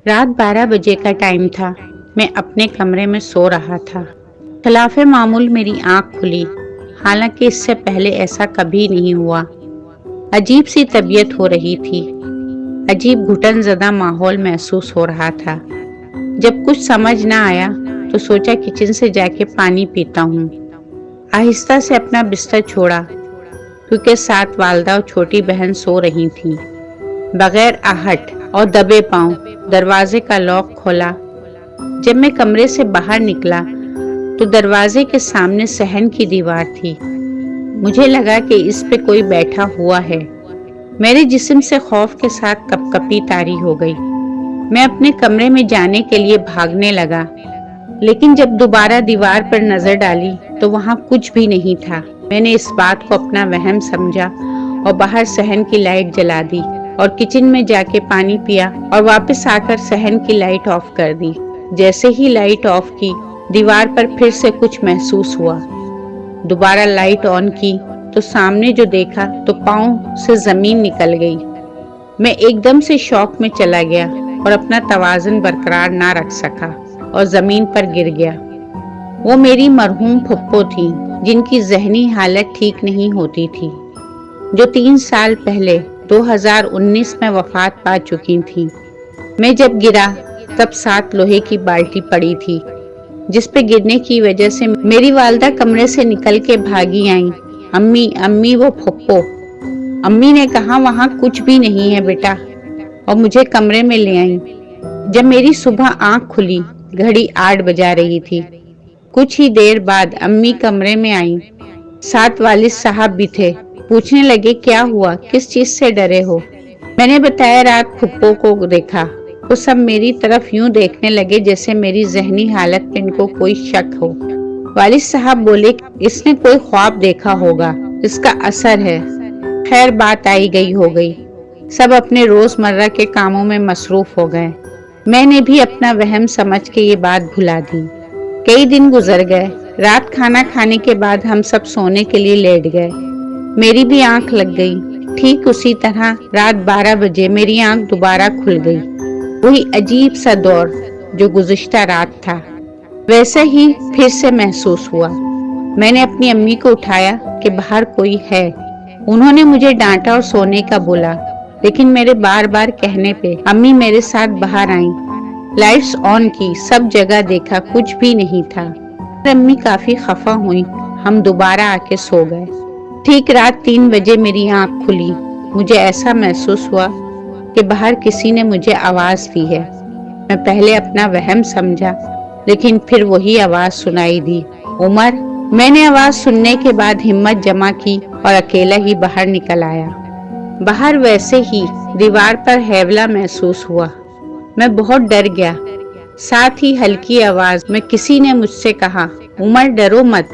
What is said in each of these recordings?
رات 12 بجے کا ٹائم تھا۔ میں اپنے کمرے میں سو رہا تھا۔ خلاف معمول میری آنکھ کھلی، حالانکہ اس سے پہلے ایسا کبھی نہیں ہوا۔ عجیب سی طبیعت ہو رہی تھی، عجیب گھٹن زدہ ماحول محسوس ہو رہا تھا۔ جب کچھ سمجھ نہ آیا تو سوچا کچن سے جا کے پانی پیتا ہوں۔ آہستہ سے اپنا بستر چھوڑا، کیونکہ ساتھ والدہ اور چھوٹی بہن سو رہی تھیں۔ بغیر آہٹ اور دبے پاؤں دروازے کا لاک کھولا۔ جب میں کمرے سے باہر نکلا تو دروازے کے سامنے صحن کی دیوار تھی۔ مجھے لگا کہ اس پہ کوئی بیٹھا ہوا ہے۔ میرے جسم سے خوف کے ساتھ کپ کپی طاری ہو گئی۔ میں اپنے کمرے میں جانے کے لیے بھاگنے لگا، لیکن جب دوبارہ دیوار پر نظر ڈالی تو وہاں کچھ بھی نہیں تھا۔ میں نے اس بات کو اپنا وہم سمجھا اور باہر صحن کی لائٹ جلا دی اور کچن میں جا کے پانی پیا اور واپس آ کر صحن کی لائٹ آف کر دی۔ جیسے ہی لائٹ آف کی، دیوار پر پھر سے کچھ محسوس ہوا۔ دوبارہ لائٹ آن کی تو سامنے جو دیکھا تو پاؤں سے زمین نکل گئی۔ میں ایک دم سے شوق میں چلا گیا اور اپنا توازن برقرار نہ رکھ سکا اور زمین پر گر گیا۔ وہ میری مرحوم پھپھو تھیں، جن کی ذہنی حالت ٹھیک نہیں ہوتی تھی، جو 3 سال پہلے 2019 میں وفات پا چکی تھیں۔ میں جب گرا تب ساتھ لوہے کی بالٹی پڑی تھی، جس پہ گرنے کی وجہ سے میری والدہ کمرے سے نکل کے بھاگی آئیں۔ امی امی وہ پھپھو۔ امی نے کہا وہاں کچھ بھی نہیں ہے بیٹا، اور مجھے کمرے میں لے آئیں۔ جب میری صبح آنکھ کھلی، گھڑی 8 بجا رہی تھی۔ کچھ ہی دیر بعد امی کمرے میں آئیں، ساتھ والد صاحب بھی تھے۔ پوچھنے لگے کیا ہوا، کس چیز سے ڈرے ہو؟ میں نے بتایا رات پھپھو کو دیکھا۔ وہ سب میری طرف یوں دیکھنے لگے جیسے میری ذہنی حالت پہ ان کو کوئی شک ہو۔ والد صاحب بولے اس نے کوئی خواب دیکھا ہوگا، اس کا اثر ہے۔ خیر بات آئی گئی ہو گئی، سب اپنے روزمرہ کے کاموں میں مصروف ہو گئے۔ میں نے بھی اپنا وہم سمجھ کے یہ بات بھلا دی۔ کئی دن گزر گئے۔ رات کھانا کھانے کے بعد ہم سب سونے کے لیے لیٹ گئے۔ میری بھی آنکھ لگ گئی۔ ٹھیک اسی طرح رات 12 بجے میری آنکھ دوبارہ کھل گئی۔ وہی عجیب سا دور جو گزشتہ رات تھا، ویسے ہی پھر سے محسوس ہوا۔ میں نے اپنی امی کو اٹھایا کہ باہر کوئی ہے۔ انہوں نے مجھے ڈانٹا اور سونے کا بولا، لیکن میرے بار بار کہنے پہ امی میرے ساتھ باہر آئیں۔ لائٹس آن کی، سب جگہ دیکھا، کچھ بھی نہیں تھا۔ امی کافی خفا ہوئی۔ ہم دوبارہ آ کے سو گئے۔ ٹھیک رات 3 بجے میری آنکھ کھلی۔ مجھے ایسا محسوس ہوا کہ باہر کسی نے مجھے آواز دی ہے۔ میں پہلے اپنا وہم سمجھا، لیکن پھر وہی آواز سنائی دی، عمر۔ میں نے آواز سننے کے بعد ہمت جمع کی اور اکیلا ہی باہر نکل آیا۔ باہر ویسے ہی دیوار پر ہیولا محسوس ہوا۔ میں بہت ڈر گیا۔ ساتھ ہی ہلکی آواز میں کسی نے مجھ سے کہا، عمر ڈرو مت،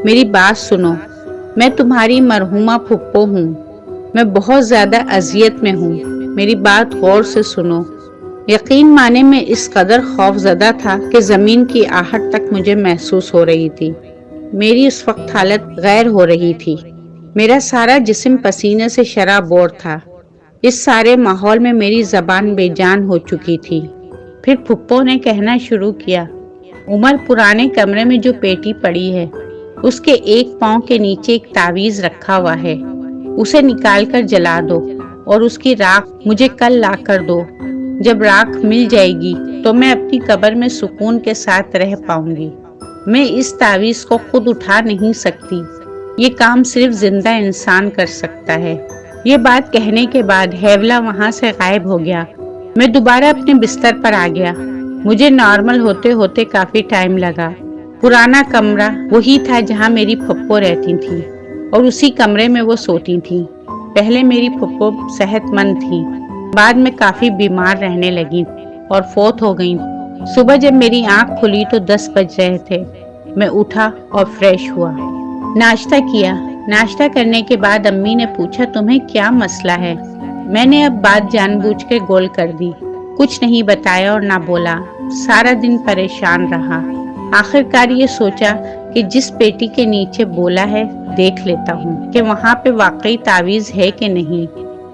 میری بات سنو، میں تمہاری مرحومہ پھپھو ہوں، میں بہت زیادہ اذیت میں ہوں، میری بات غور سے سنو۔ یقین مانے میں اس قدر خوف زدہ تھا کہ زمین کی آہٹ تک مجھے محسوس ہو رہی تھی۔ میری اس وقت حالت غیر ہو رہی تھی۔ میرا سارا جسم پسینے سے شرابور تھا۔ اس سارے ماحول میں میری زبان بے جان ہو چکی تھی۔ پھر پھپھو نے کہنا شروع کیا، عمر پرانے کمرے میں جو پیٹی پڑی ہے، اس کے ایک پاؤں کے نیچے ایک تعویذ رکھا ہوا ہے، اسے نکال کر جلا دو اور اس کی راکھ مجھے کل لا کر دو۔ جب راکھ مل جائے گی تو میں اپنی قبر میں سکون کے ساتھ رہ پاؤں گی۔ میں اس تعویذ کو خود اٹھا نہیں سکتی، یہ کام صرف زندہ انسان کر سکتا ہے۔ یہ بات کہنے کے بعد ہیولا وہاں سے غائب ہو گیا۔ میں دوبارہ اپنے بستر پر آ گیا۔ مجھے نارمل ہوتے ہوتے کافی ٹائم لگا۔ پرانا کمرہ وہی تھا جہاں میری پھپھو رہتی تھی اور اسی کمرے میں وہ سوتی تھی۔ پہلے میری پھپھو صحت مند تھی، بعد میں کافی بیمار رہنے لگی اور فوت ہو گئیں۔ صبح جب میری آنکھ کھلی تو 10 بج رہے تھے۔ میں اٹھا اور فریش ہوا، ناشتہ کیا۔ ناشتہ کرنے کے بعد امی نے پوچھا تمہیں کیا مسئلہ ہے؟ میں نے اب بات جان بوجھ کے گول کر دی، کچھ نہیں بتایا اور نہ بولا۔ سارا دن پریشان رہا۔ آخر کار یہ سوچا کہ جس پیٹی کے نیچے بولا ہے دیکھ لیتا ہوں کہ وہاں پہ واقعی تعویذ ہے کہ نہیں۔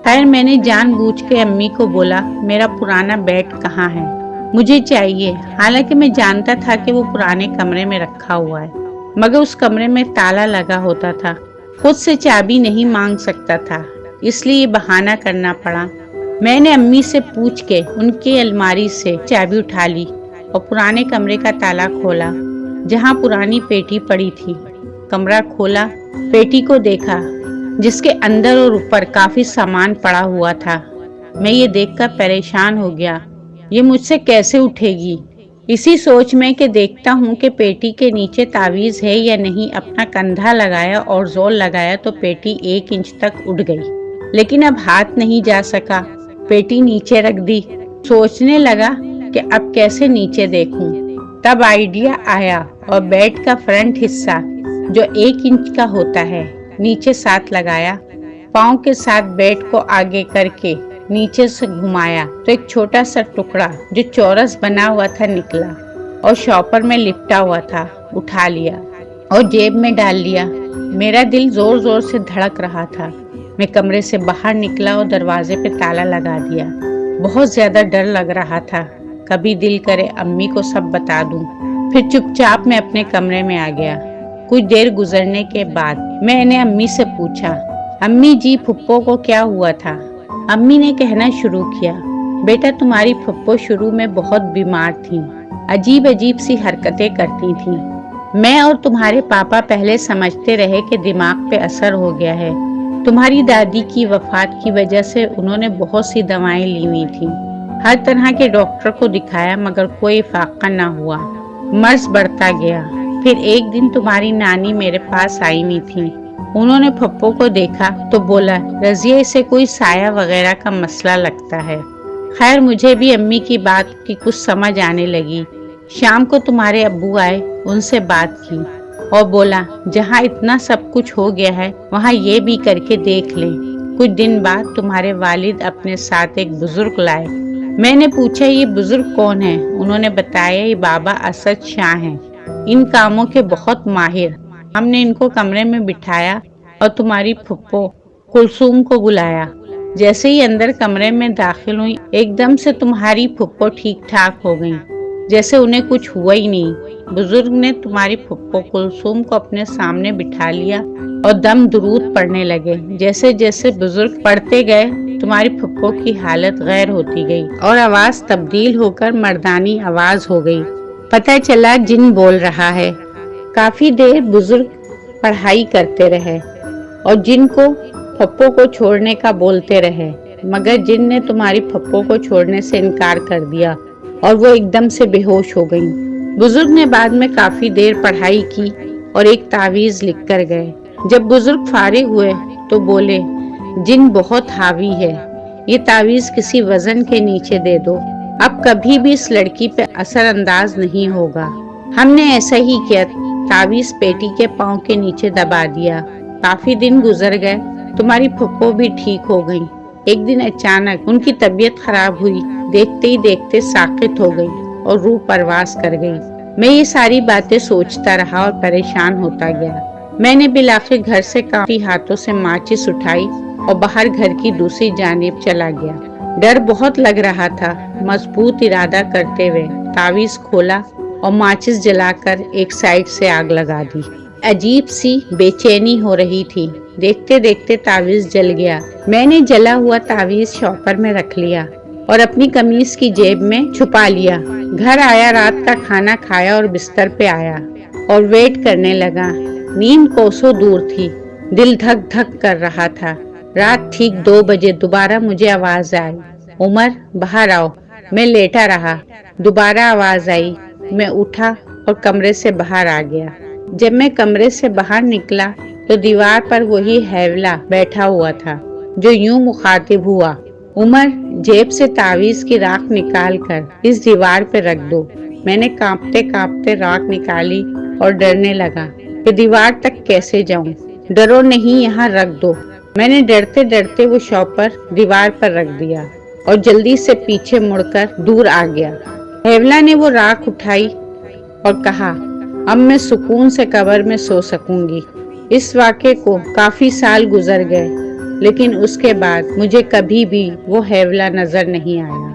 خیر میں نے جان بوجھ کے امی کو بولا میرا پرانا بیٹ کہاں ہے؟ مجھے چاہیے، حالانکہ میں جانتا تھا کہ وہ پرانے کمرے میں رکھا ہوا ہے، مگر اس کمرے میں تالا لگا ہوتا تھا، خود سے چابی نہیں مانگ سکتا تھا، اس لیے یہ بہانہ کرنا پڑا۔ میں نے امی سے پوچھ کے ان کی الماری سے چابی اٹھا لی اور پرانے کمرے کا تالا کھولا جہاں پرانی پیٹی پڑی تھی۔ کمرہ کھولا، پیٹی کو دیکھا جس کے اندر اور اوپر کافی سامان پڑا ہوا تھا۔ میں یہ دیکھ کر پریشان ہو گیا، یہ مجھ سے کیسے اٹھے گی؟ اسی سوچ میں کہ دیکھتا ہوں کہ پیٹی کے نیچے تعویذ ہے یا نہیں، اپنا کندھا لگایا اور زور لگایا تو پیٹی 1 انچ تک اٹھ گئی، لیکن اب ہاتھ نہیں جا سکا۔ پیٹی نیچے رکھ دی، سوچنے لگا کہ اب کیسے نیچے دیکھوں۔ تب آئیڈیا آیا اور بیڈ کا فرنٹ حصہ جو 1 انچ کا ہوتا ہے نیچے ساتھ لگایا، پاؤں کے ساتھ بیڈ کو آگے کر کے نیچے سے گھمایا تو ایک چھوٹا سا ٹکڑا جو چورس بنا ہوا تھا نکلا اور شاپر میں لپٹا ہوا تھا، اٹھا لیا اور جیب میں ڈال لیا۔ میرا دل زور زور سے دھڑک رہا تھا۔ میں کمرے سے باہر نکلا اور دروازے پہ تالا لگا دیا۔ بہت زیادہ ڈر لگ رہا تھا، کبھی دل کرے امی کو سب بتا دوں۔ پھر چپ چاپ میں اپنے کمرے میں آ گیا۔ کچھ دیر گزرنے کے بعد میں نے امی سے پوچھا، امی جی پھپھو کو کیا ہوا تھا؟ امی نے کہنا شروع کیا، بیٹا تمہاری پھپھو شروع میں بہت بیمار تھیں، عجیب عجیب سی حرکتیں کرتی تھیں۔ میں اور تمہارے پاپا پہلے سمجھتے رہے کہ دماغ پہ اثر ہو گیا ہے۔ تمہاری دادی کی وفات کی وجہ سے انہوں نے بہت سی دوائیں لی ہوئی تھیں، ہر طرح کے ڈاکٹر کو دکھایا مگر کوئی فائدہ نہ ہوا، مرض بڑھتا گیا۔ پھر ایک دن تمہاری نانی میرے پاس آئی ہوئی تھی، انہوں نے پھپھو کو دیکھا تو بولا، رضیہ اسے کوئی سایہ وغیرہ کا مسئلہ لگتا ہے۔ خیر مجھے بھی امی کی بات کی کچھ سمجھ آنے لگی۔ شام کو تمہارے ابو آئے، ان سے بات کی اور بولا جہاں اتنا سب کچھ ہو گیا ہے وہاں یہ بھی کر کے دیکھ لیں۔ کچھ دن بعد تمہارے والد اپنے ساتھ ایک بزرگ لائے۔ میں نے پوچھا یہ بزرگ کون ہے؟ انہوں نے بتایا یہ بابا اسد شاہ ہیں، ان کاموں کے بہت ماہر۔ ہم نے ان کو کمرے میں بٹھایا اور تمہاری پھپھو کلثوم کو بلایا۔ جیسے ہی اندر کمرے میں داخل ہوئی ایک دم سے تمہاری پھپھو ٹھیک ٹھاک ہو گئی، جیسے انہیں کچھ ہوا ہی نہیں۔ بزرگ نے تمہاری پھپھو کلثوم کو اپنے سامنے بٹھا لیا اور دم درود پڑھنے لگے۔ جیسے جیسے بزرگ پڑھتے گئے تمہاری پھپھو کی حالت غیر ہوتی گئی اور آواز تبدیل ہو کر مردانی آواز ہو گئی۔ پتہ چلا جن بول رہا ہے۔ کافی دیر بزرگ پڑھائی کرتے رہے اور جن کو پھپھو کو چھوڑنے کا بولتے رہے، مگر جن نے تمہاری پھپھو کو چھوڑنے سے انکار کر دیا اور وہ ایک دم سے بے ہوش ہو گئیں۔ بزرگ نے بعد میں کافی دیر پڑھائی کی اور ایک تعویذ لکھ کر گئے۔ جب بزرگ فارغ ہوئے تو بولے، جن بہت حاوی ہے، یہ تعویذ کسی وزن کے نیچے دے دو، اب کبھی بھی اس لڑکی پہ اثر انداز نہیں ہوگا۔ ہم نے ایسا ہی کیا، تعویذ پیٹی کے پاؤں کے نیچے دبا دیا۔ کافی دن گزر گئے، تمہاری پھپھو بھی ٹھیک ہو گئی۔ ایک دن اچانک ان کی طبیعت خراب ہوئی، دیکھتے ہی دیکھتے ساقط ہو گئی اور روح پرواز کر گئی۔ میں یہ ساری باتیں سوچتا رہا اور پریشان ہوتا گیا۔ میں نے بالآخر گھر سے کافی ہاتھوں سے ماچس اٹھائی اور باہر گھر کی دوسری جانب چلا گیا۔ ڈر بہت لگ رہا تھا۔ مضبوط ارادہ کرتے ہوئے تعویذ کھولا اور ماچس جلا کر ایک سائیڈ سے آگ لگا دی۔ عجیب سی بے چینی ہو رہی تھی۔ دیکھتے دیکھتے تعویذ جل گیا۔ میں نے جلا ہوا تعویذ شاپر میں رکھ لیا اور اپنی قمیص کی جیب میں چھپا لیا۔ گھر آیا، رات کا کھانا کھایا اور بستر پہ آیا اور ویٹ کرنے لگا۔ نیند کوسوں دور تھی، دل دھک دھک کر رہا تھا۔ رات ٹھیک 2 بجے دوبارہ مجھے آواز آئی، عمر باہر آؤ۔ میں لیٹا رہا، دوبارہ آواز آئی، میں اٹھا اور کمرے سے باہر آ گیا۔ جب میں کمرے سے باہر نکلا تو دیوار پر وہی ہیولا بیٹھا ہوا تھا جو یوں مخاطب ہوا، عمر جیب سے تعویذ کی راکھ نکال کر اس دیوار پہ رکھ دو۔ میں نے کانپتے کانپتے راکھ نکالی اور ڈرنے لگا کہ دیوار تک کیسے جاؤں۔ ڈرو نہیں، یہاں رکھ دو۔ میں نے ڈرتے ڈرتے وہ شاپر دیوار پر رکھ دیا اور جلدی سے پیچھے مڑ کر دور آ گیا۔ ہیولا نے وہ راکھ اٹھائی اور کہا، اب میں سکون سے قبر میں سو سکوں گی۔ اس واقعے کو کافی سال گزر گئے، لیکن اس کے بعد مجھے کبھی بھی وہ ہیولا نظر نہیں آیا۔